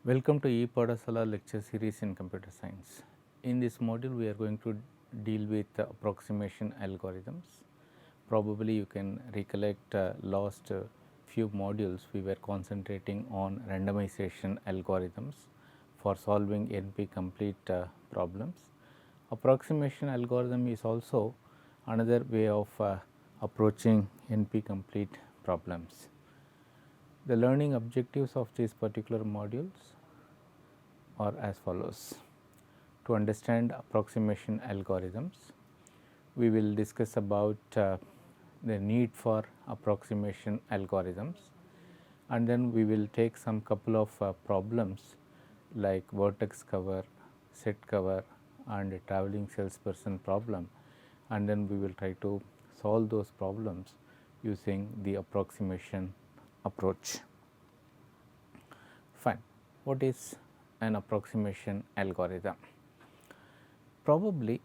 Welcome to E-Padasala lecture series in computer science. In this module, we are going to deal with approximation algorithms. Probably you can recollect last few modules we were concentrating on randomization algorithms for solving NP complete problems. Approximation algorithm is also another way of approaching NP complete problems. The learning objectives of these particular modules are as follows. To understand approximation algorithms, we will discuss about the need for approximation algorithms, and then we will take some couple of problems like vertex cover, set cover and traveling salesperson problem, and then we will try to solve those problems using the approximation approach. Fine. What is an approximation algorithm? Probably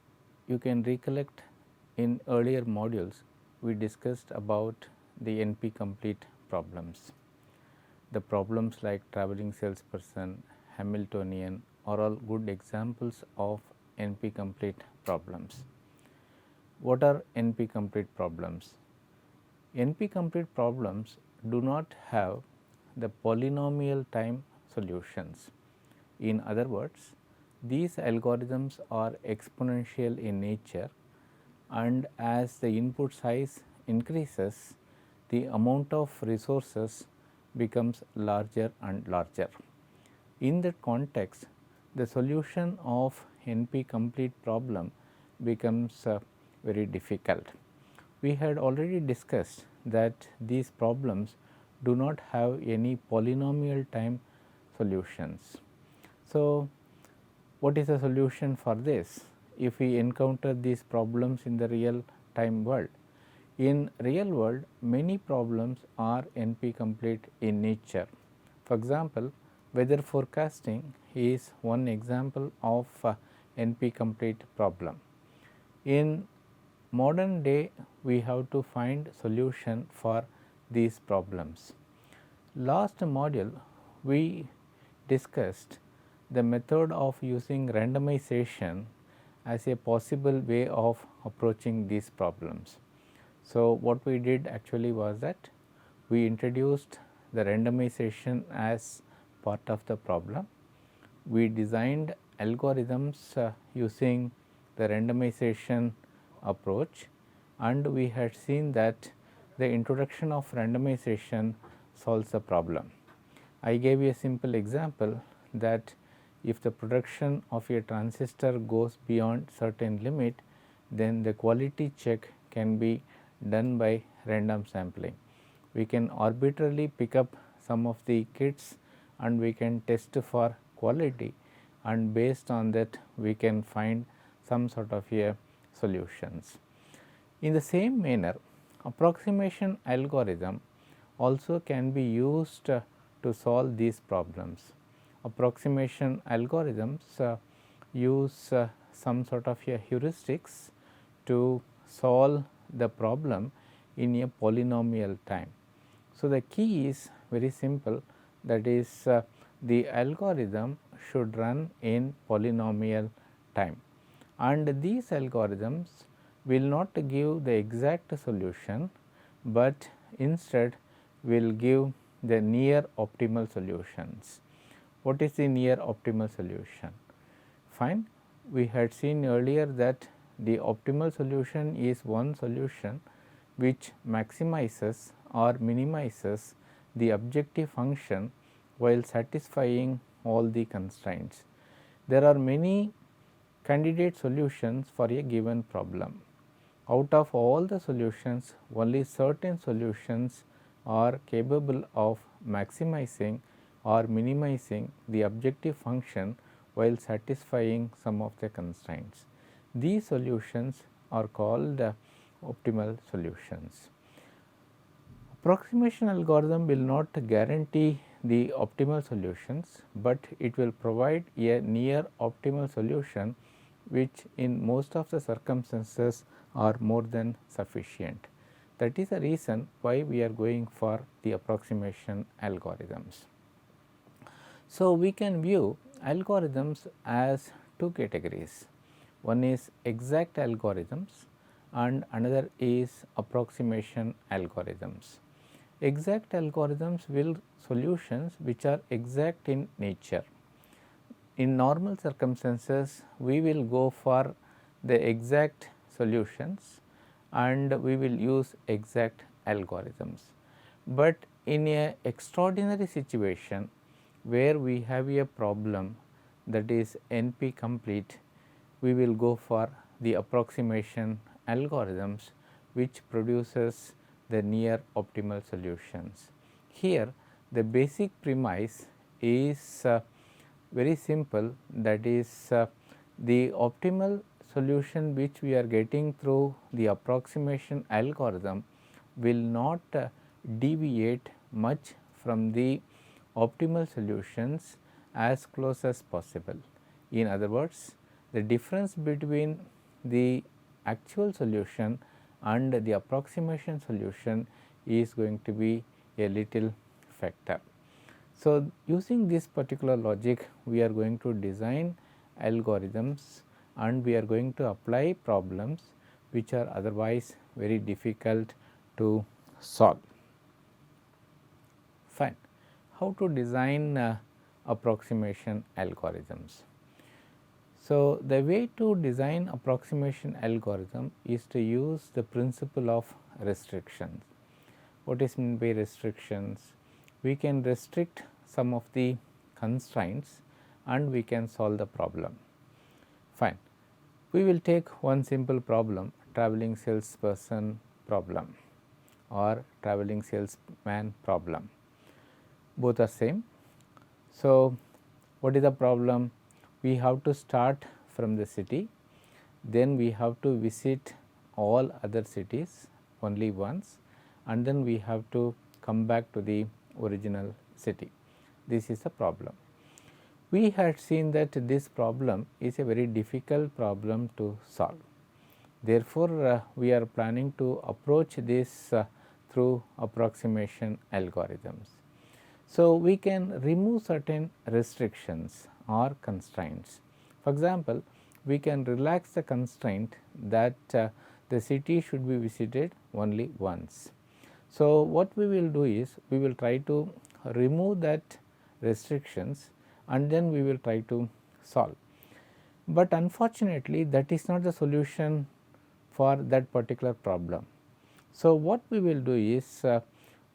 you can recollect in earlier modules we discussed about the NP complete problems. The problems like traveling salesperson, Hamiltonian are all good examples of NP complete problems. What are NP complete problems? NP complete problems do not have the polynomial time solutions. In other words, these algorithms are exponential in nature, and as the input size increases, the amount of resources becomes larger and larger. In that context, the solution of NP complete problem becomes very difficult. We had already discussed that these problems do not have any polynomial time solutions. So, what is the solution for this? If we encounter these problems in the real time world, in real world many problems are NP complete in nature. For example, weather forecasting is one example of NP complete problem. In modern day, we have to find solution for these problems. Last module we discussed the method of using randomization as a possible way of approaching these problems. So, what we did actually was that we introduced the randomization as part of the problem. We designed algorithms using the randomization approach, and we had seen that the introduction of randomization solves the problem. I gave you a simple example that if the production of a transistor goes beyond certain limit, then the quality check can be done by random sampling. We can arbitrarily pick up some of the kits and we can test for quality, and based on that we can find some sort of a solutions. In the same manner, approximation algorithm also can be used to solve these problems. Approximation algorithms use some sort of a heuristics to solve the problem in a polynomial time. So, the key is very simple, that is the algorithm should run in polynomial time, and these algorithms will not give the exact solution, but instead will give the near optimal solutions. What is the near optimal solution? Fine, we had seen earlier that the optimal solution is one solution which maximizes or minimizes the objective function while satisfying all the constraints. There are many candidate solutions for a given problem. Out of all the solutions, only certain solutions are capable of maximizing or minimizing the objective function while satisfying some of the constraints. These solutions are called optimal solutions. Approximation algorithm will not guarantee the optimal solutions, but it will provide a near optimal solution which in most of the circumstances are more than sufficient. That is the reason why we are going for the approximation algorithms. So, we can view algorithms as two categories. One is exact algorithms and another is approximation algorithms. Exact algorithms will solutions which are exact in nature. In normal circumstances, we will go for the exact solutions and we will use exact algorithms. But in a extraordinary situation where we have a problem that is NP complete, we will go for the approximation algorithms which produces the near optimal solutions. Here the basic premise is very simple, that is the optimal solution which we are getting through the approximation algorithm will not deviate much from the optimal solutions as close as possible. In other words, the difference between the actual solution and the approximation solution is going to be a little factor. So, using this particular logic, we are going to design algorithms and we are going to apply problems which are otherwise very difficult to solve. Fine. How to design approximation algorithms? So, the way to design approximation algorithm is to use the principle of restrictions. What is meant by restrictions? We can restrict some of the constraints and we can solve the problem. Fine. We will take one simple problem, traveling salesperson problem or traveling salesman problem. Both are same. So, what is the problem? We have to start from the city, then we have to visit all other cities only once, and then we have to come back to the original city. This is the problem. We had seen that this problem is a very difficult problem to solve. Therefore, we are planning to approach this through approximation algorithms. So, we can remove certain restrictions or constraints. For example, we can relax the constraint that the city should be visited only once. So, what we will do is we will try to remove that restrictions and then we will try to solve. But unfortunately, that is not the solution for that particular problem. So, what we will do is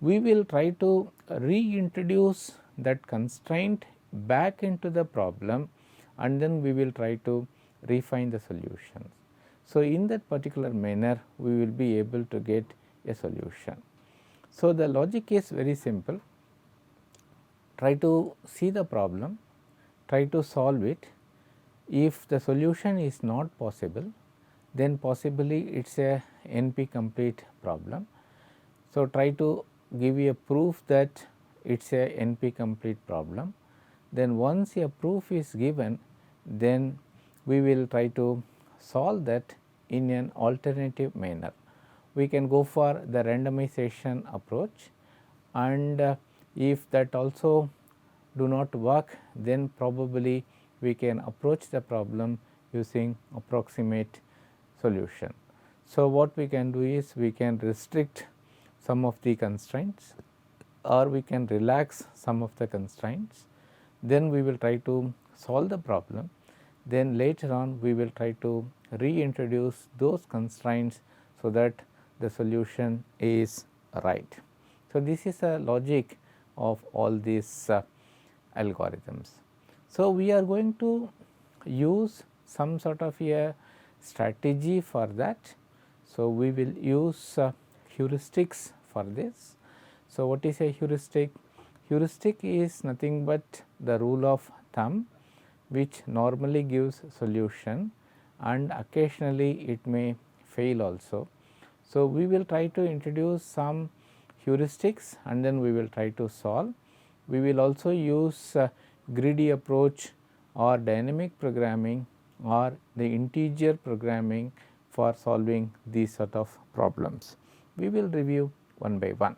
we will try to reintroduce that constraint back into the problem and then we will try to refine the solutions. So, in that particular manner we will be able to get a solution. So, the logic is very simple. Try to see the problem, try to solve it. If the solution is not possible, then possibly it is a NP complete problem. So, try to give you a proof that it is a NP complete problem. Then once a proof is given, then we will try to solve that in an alternative manner. We can go for the randomization approach, and if that also do not work, then probably we can approach the problem using approximate solution. So, what we can do is we can restrict some of the constraints or we can relax some of the constraints, then we will try to solve the problem, then later on we will try to reintroduce those constraints so that the solution is right. So, this is a logic of all these algorithms. So, we are going to use some sort of a strategy for that. So, we will use heuristics for this. So, what is a heuristic? Heuristic is nothing but the rule of thumb which normally gives solution and occasionally it may fail also. So, we will try to introduce some heuristics and then we will try to solve. We will also use greedy approach or dynamic programming or the integer programming for solving these sort of problems. We will review one by one.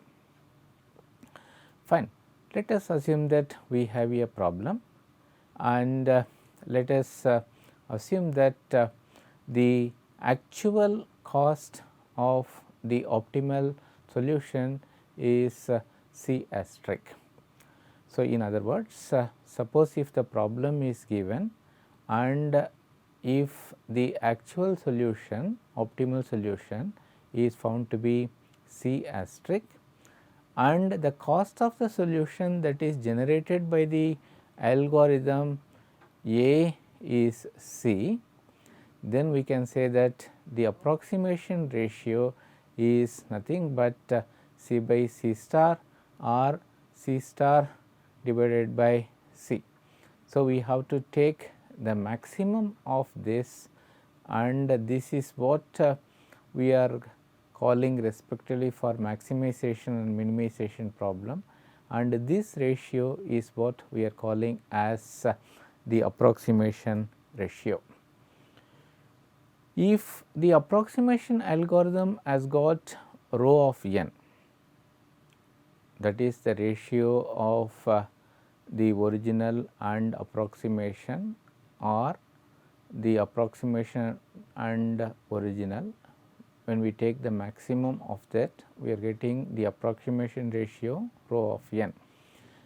Fine. Let us assume that we have a problem, and let us assume that the actual cost of the optimal solution is C asterisk. So, in other words, suppose if the problem is given and if the actual solution, optimal solution is found to be C asterisk, and the cost of the solution that is generated by the algorithm A is C, then we can say that the approximation ratio is nothing but C by C star or C star divided by C. So, we have to take the maximum of this, and this is what we are calling respectively for maximization and minimization problem, and this ratio is what we are calling as the approximation ratio. If the approximation algorithm has got rho of n, that is the ratio of the original and approximation, or the approximation and original, when we take the maximum of that, we are getting the approximation ratio rho of n.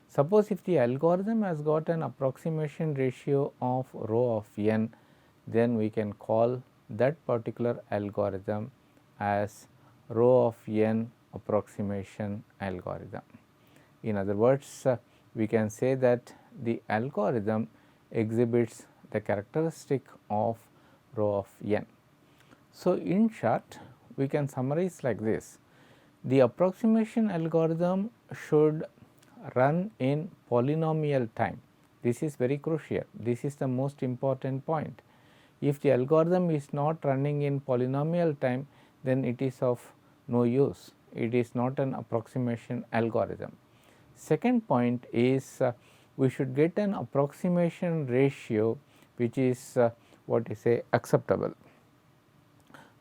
Suppose if the algorithm has got an approximation ratio of rho of n, then we can call that particular algorithm as rho of n approximation algorithm. In other words, we can say that the algorithm exhibits the characteristic of rho of n. So, in short, we can summarize like this: the approximation algorithm should run in polynomial time. This is very crucial. This is the most important point. If the algorithm is not running in polynomial time, then it is of no use. It is not an approximation algorithm. Second point is we should get an approximation ratio which is what is say acceptable.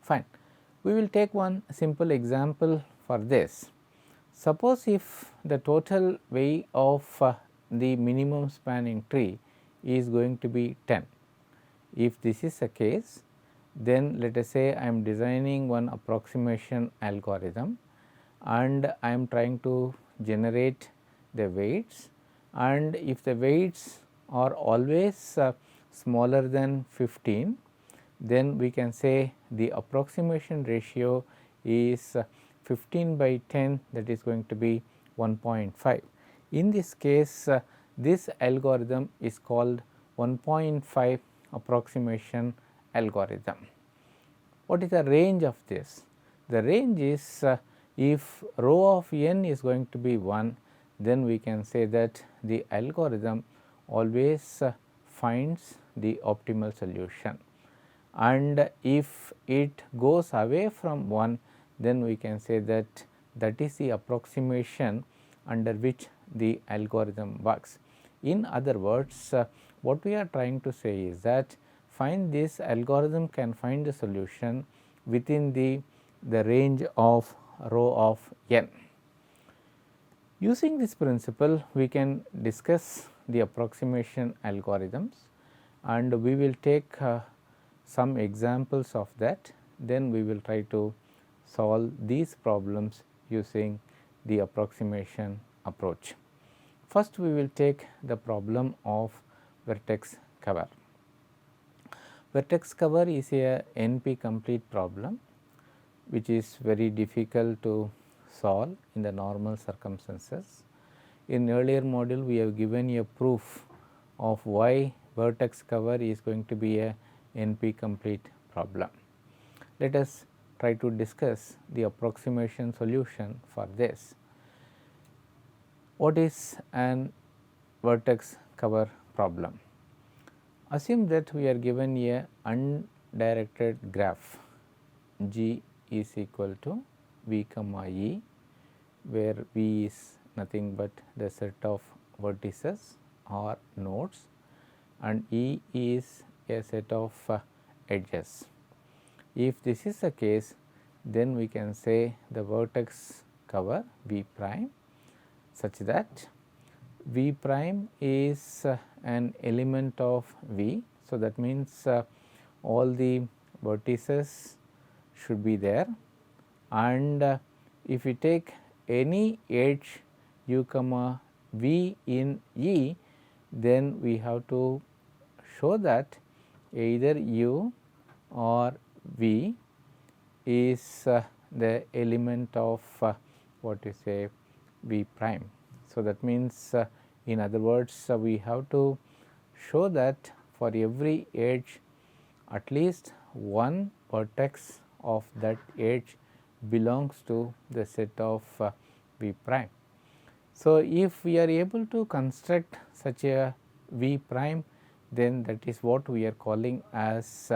Fine. We will take one simple example for this. Suppose if the total weight of the minimum spanning tree is going to be 10. If this is the case, then let us say I am designing one approximation algorithm and I am trying to generate the weights, and if the weights are always smaller than 15, then we can say the approximation ratio is 15 by 10, that is going to be 1.5. In this case, this algorithm is called 1.5 approximation algorithm. What is the range of this? The range is if rho of n is going to be 1, then we can say that the algorithm always finds the optimal solution, and if it goes away from 1, then we can say that that is the approximation under which the algorithm works. In other words, what we are trying to say is that this algorithm can find the solution within the range of rho of n. Using this principle, we can discuss the approximation algorithms, and we will take some examples of that. Then we will try to solve these problems using the approximation approach. First, we will take the problem of vertex cover. Vertex cover is a NP complete problem which is very difficult to solve in the normal circumstances. In earlier module, we have given a proof of why vertex cover is going to be a NP complete problem. Let us try to discuss the approximation solution for this. What is an vertex cover problem? Assume that we are given a undirected graph G is equal to V comma E, where V is nothing but the set of vertices or nodes and E is a set of edges. If this is the case, then we can say the vertex cover V prime such that V prime is an element of V. So, that means all the vertices should be there, and if we take any edge u comma v in E, then we have to show that either u or v is the element of what you say v prime. So, that means in other words we have to show that for every edge at least one vertex of that edge belongs to the set of v prime. So, if we are able to construct such a v prime, then that is what we are calling as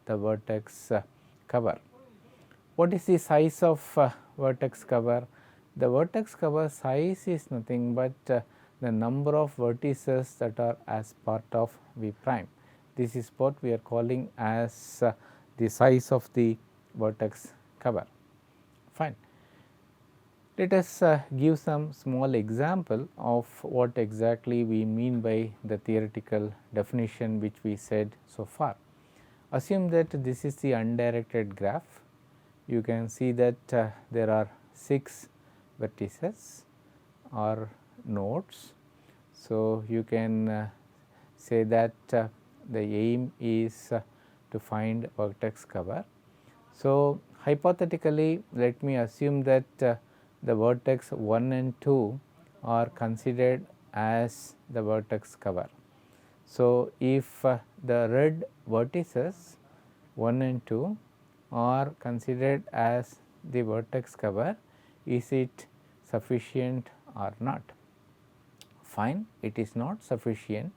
the vertex cover. What is the size of vertex cover? The vertex cover size is nothing but the number of vertices that are as part of v prime. This is what we are calling as the size of the vertex cover. Fine. Let us give some small example of what exactly we mean by the theoretical definition which we said so far. Assume that this is the undirected graph. You can see that there are 6 vertices or nodes. So, you can say that the aim is to find vertex cover. So, hypothetically let me assume that the vertex 1 and 2 are considered as the vertex cover. So, if the red vertices 1 and 2 are considered as the vertex cover, is it sufficient or not? Fine, it is not sufficient,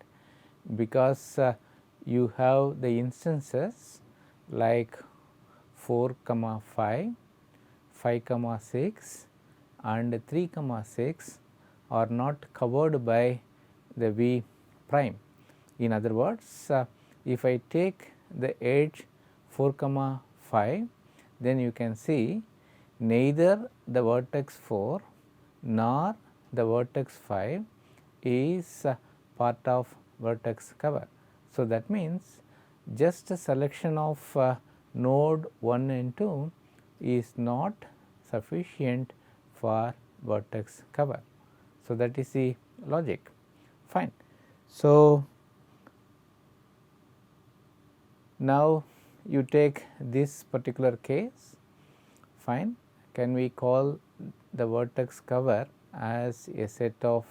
because you have the instances like 4, 5, 5, 6 and 3, 6 are not covered by the v prime. In other words, if I take the edge 4, 5, then you can see neither the vertex 4 nor the vertex 5 is part of vertex cover. So, that means just a selection of node 1 and 2 is not sufficient for vertex cover. So, that is the logic. Fine. So, now you take this particular case. Fine. Can we call the vertex cover as a set of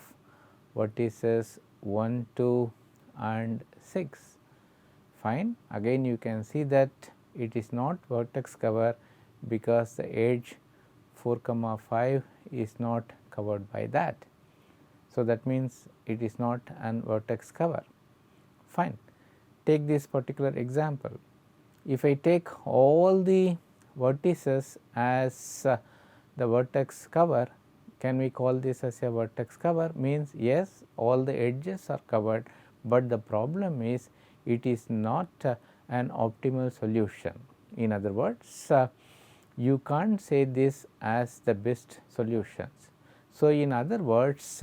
vertices 1, 2 and 6? Fine. Again you can see that it is not vertex cover because the edge 4, 5 is not covered by that. So, that means it is not an vertex cover. Fine. Take this particular example. If I take all the vertices as the vertex cover, can we call this as a vertex cover? Means yes, all the edges are covered, but the problem is it is not an optimal solution. In other words, you can't say this as the best solutions. So, in other words,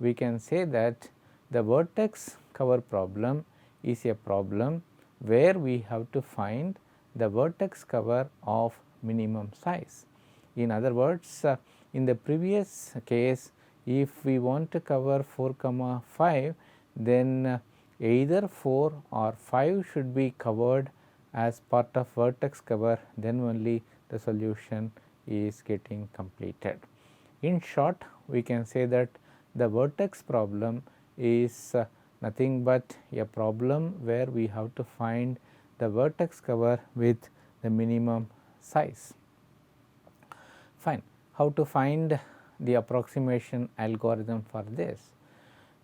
we can say that the vertex cover problem is a problem where we have to find the vertex cover of minimum size. In other words, in the previous case, if we want to cover 4, 5, then either 4 or 5 should be covered as part of vertex cover, then only the solution is getting completed. In short, we can say that the vertex problem is nothing but a problem where we have to find the vertex cover with the minimum size. Fine. How to find the approximation algorithm for this?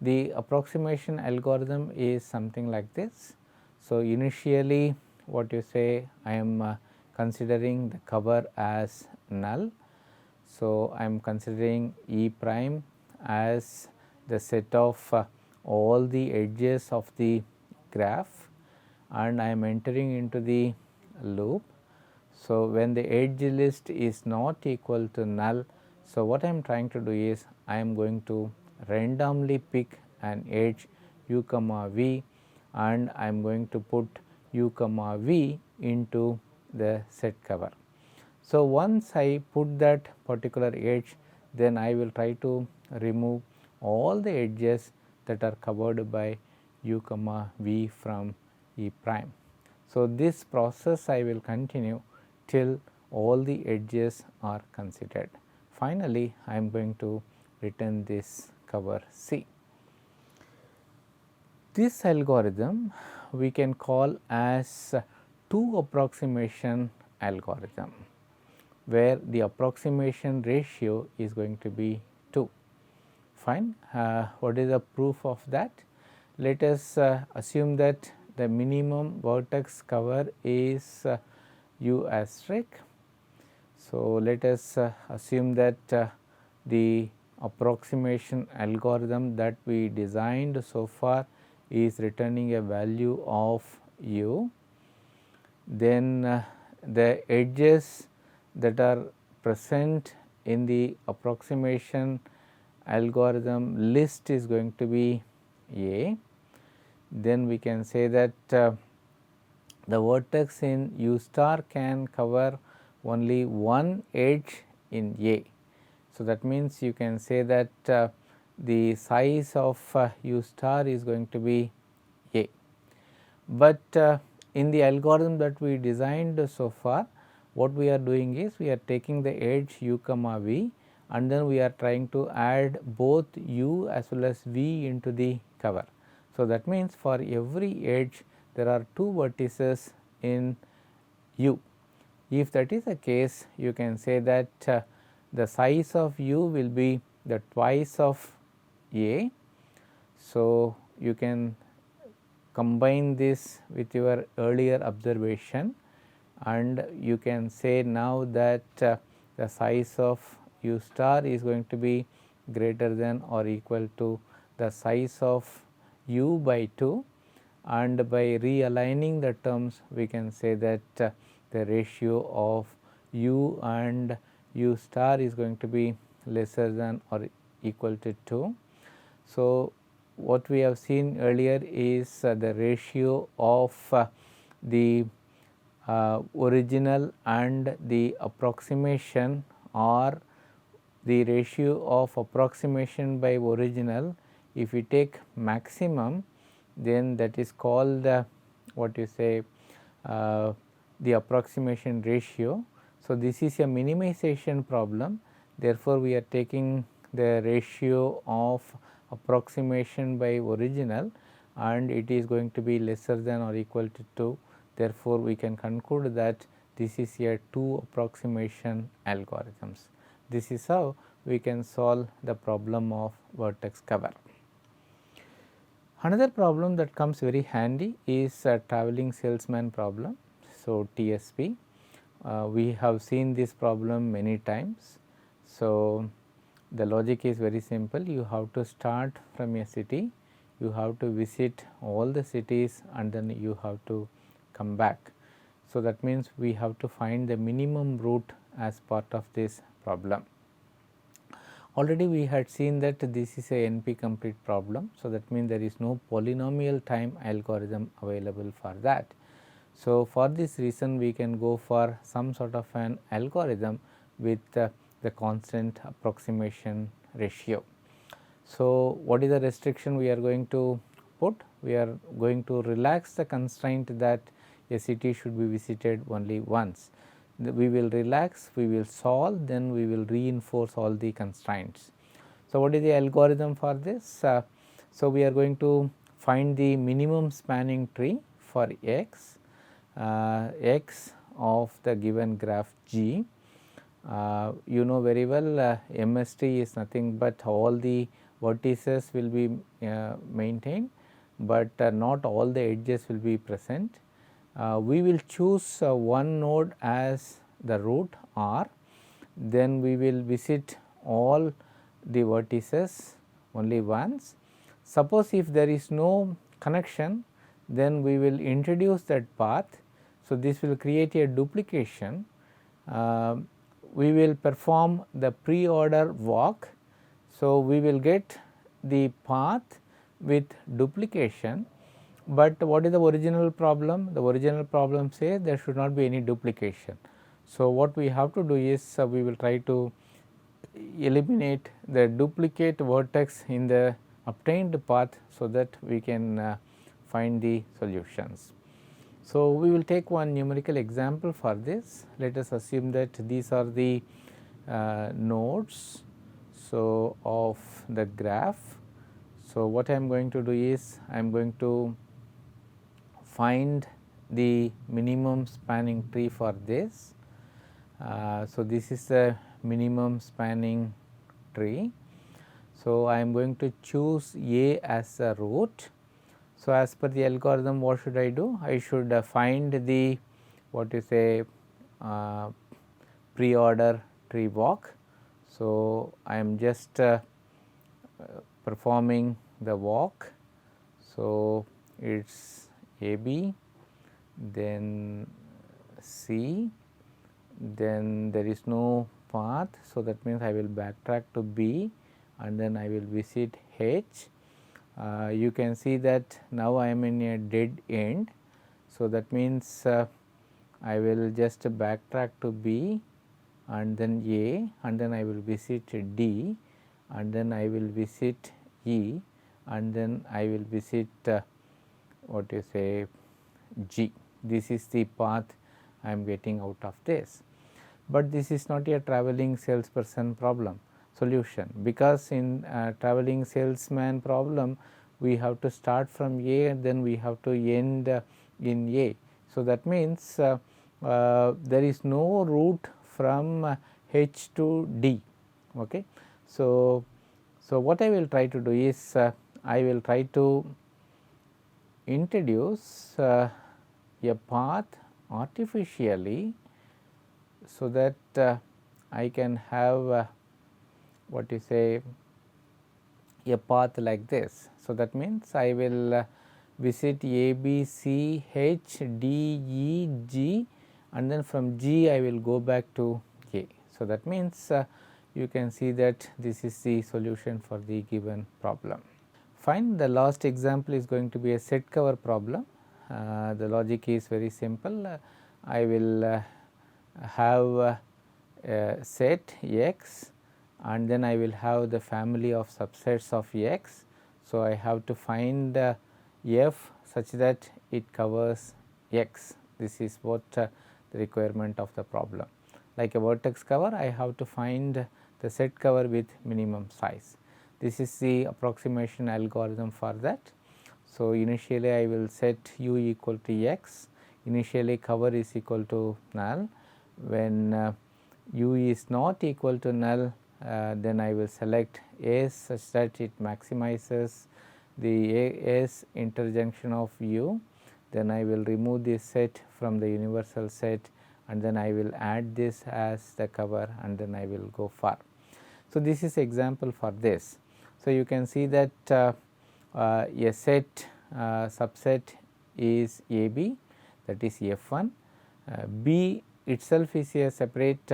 The approximation algorithm is something like this. So, initially what you say, I am considering the cover as null. So, I am considering E prime as the set of all the edges of the graph, and I am entering into the loop. So, when the edge list is not equal to null, so what I am trying to do is I am going to randomly pick an edge u comma v, and I am going to put u comma v into the set cover. So, once I put that particular edge, then I will try to remove all the edges that are covered by u comma v from E prime. So, this process I will continue till all the edges are considered. Finally, I am going to return this cover C. This algorithm we can call as two approximation algorithm, where the approximation ratio is going to be 2. Fine. What is the proof of that? Let us assume that the minimum vertex cover is u asterisk. So, let us assume that the approximation algorithm that we designed so far is returning a value of u. Then the edges that are present in the approximation algorithm list is going to be A. Then we can say that the vertex in u star can cover only one edge in A. So, that means you can say that the size of u star is going to be A. But in the algorithm that we designed so far, what we are doing is we are taking the edge u comma v, and then we are trying to add both u as well as v into the cover. So, that means for every edge there are two vertices in u. If that is the case, you can say that the size of u will be the twice of A. So, you can combine this with your earlier observation, and you can say now that the size of u star is going to be greater than or equal to the size of u by 2, and by realigning the terms we can say that the ratio of u and u star is going to be lesser than or equal to 2. So, what we have seen earlier is the ratio of the original and the approximation, or the ratio of approximation by original. If we take maximum, then that is called what you say the approximation ratio. So, this is a minimization problem. Therefore, we are taking the ratio of approximation by original, and it is going to be lesser than or equal to 2. Therefore, we can conclude that this is a two approximation algorithms. This is how we can solve the problem of vertex cover. Another problem that comes very handy is a traveling salesman problem. So, TSP. We have seen this problem many times. So, the logic is very simple. You have to start from a city, you have to visit all the cities, and then you have to come back. So, that means we have to find the minimum route as part of this problem. Already we had seen that this is a NP complete problem. So, that means there is no polynomial time algorithm available for that. So, for this reason we can go for some sort of an algorithm with the constant approximation ratio. So, what is the restriction we are going to put? We are going to relax the constraint that a city should be visited only once. We will relax, we will solve, then we will reinforce all the constraints. So, what is the algorithm for this? So, we are going to find the minimum spanning tree for x, x of the given graph G. You know very well MST is nothing but all the vertices will be maintained, but not all the edges will be present. We will choose one node as the root R, then we will visit all the vertices only once. Suppose if there is no connection, then we will introduce that path. So, this will create a duplication. We will perform the pre-order walk. So, we will get the path with duplication, but what is the original problem? The original problem says there should not be any duplication. So, what we have to do is we will try to eliminate the duplicate vertex in the obtained path, so that we can find the solutions. So, we will take one numerical example for this. Let us assume that these are the nodes of the graph. So, what I am going to do is I am going to find the minimum spanning tree for this. So, this is the minimum spanning tree. So, I am going to choose A as a root. So, as per the algorithm, what should I do? I should find the what is a pre-order tree walk. So, I am just performing the walk. So, it is A B, then C, then there is no path. So, that means I will backtrack to B and then I will visit H. You can see that now I am in a dead end. So, that means I will just backtrack to B and then A, and then I will visit D, and then I will visit E, and then I will visit what you say G. This is the path I am getting out of this. But this is not a traveling salesperson problem solution, because in traveling salesman problem we have to start from A and then we have to end in A. So, that means there is no route from H to D. Okay. So, what I will try to do is I will try to introduce a path artificially, so that I can have what you say a path like this. So, that means I will visit A, B, C, H, D, E, G, and then from G I will go back to A. So, that means you can see that this is the solution for the given problem. Fine, the last example is going to be a set cover problem. The logic is very simple. I will have a set X, and then I will have the family of subsets of X. So, I have to find F such that it covers X. This is what the requirement of the problem. Like a vertex cover, I have to find the set cover with minimum size. This is the approximation algorithm for that. So, initially I will set u equal to X, initially cover is equal to null. When u is not equal to null, then I will select S such that it maximizes the S interjunction of u. Then I will remove this set from the universal set, and then I will add this as the cover, and then I will go for. So, this is example for this. So, you can see that a set subset is A B, that is F1, B itself is a separate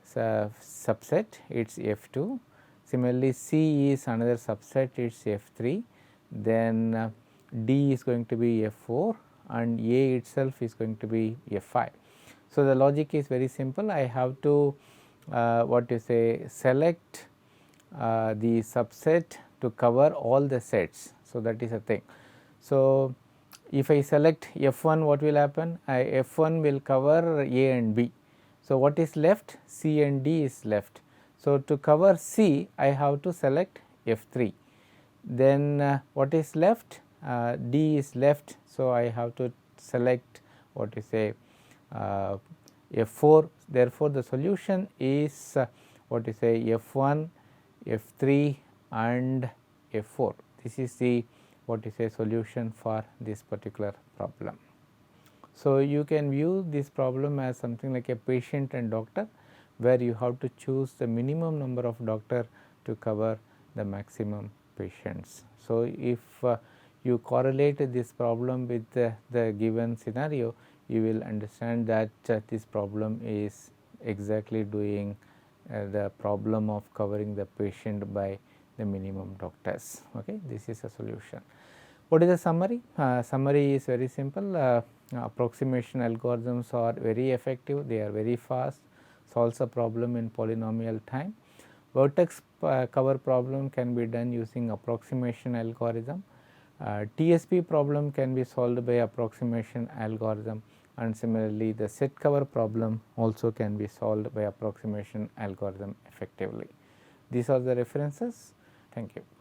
subset, it is F2. Similarly, C is another subset, it is F3, then D is going to be F4, and A itself is going to be F5. So, the logic is very simple. I have to what you say select the subset to cover all the sets. So, that is a thing. So, if I select F1, what will happen? F1 will cover A and B. So, what is left? C and D is left. So, to cover C, I have to select F3. Then what is left? D is left. So, I have to select what you say F4. Therefore, the solution is what you say F1, F3 and F4. This is the what you say solution for this particular problem. So, you can view this problem as something like a patient and doctor, where you have to choose the minimum number of doctor to cover the maximum patients. So, if you correlate this problem with the given scenario, you will understand that this problem is exactly doing the problem of covering the patient by the minimum doctors. Okay, this is a solution. What is the summary? Summary is very simple. Approximation algorithms are very effective, they are very fast, solves a problem in polynomial time. Vertex cover problem can be done using approximation algorithm. TSP problem can be solved by approximation algorithm, and similarly the set cover problem also can be solved by approximation algorithm effectively. These are the references. Thank you.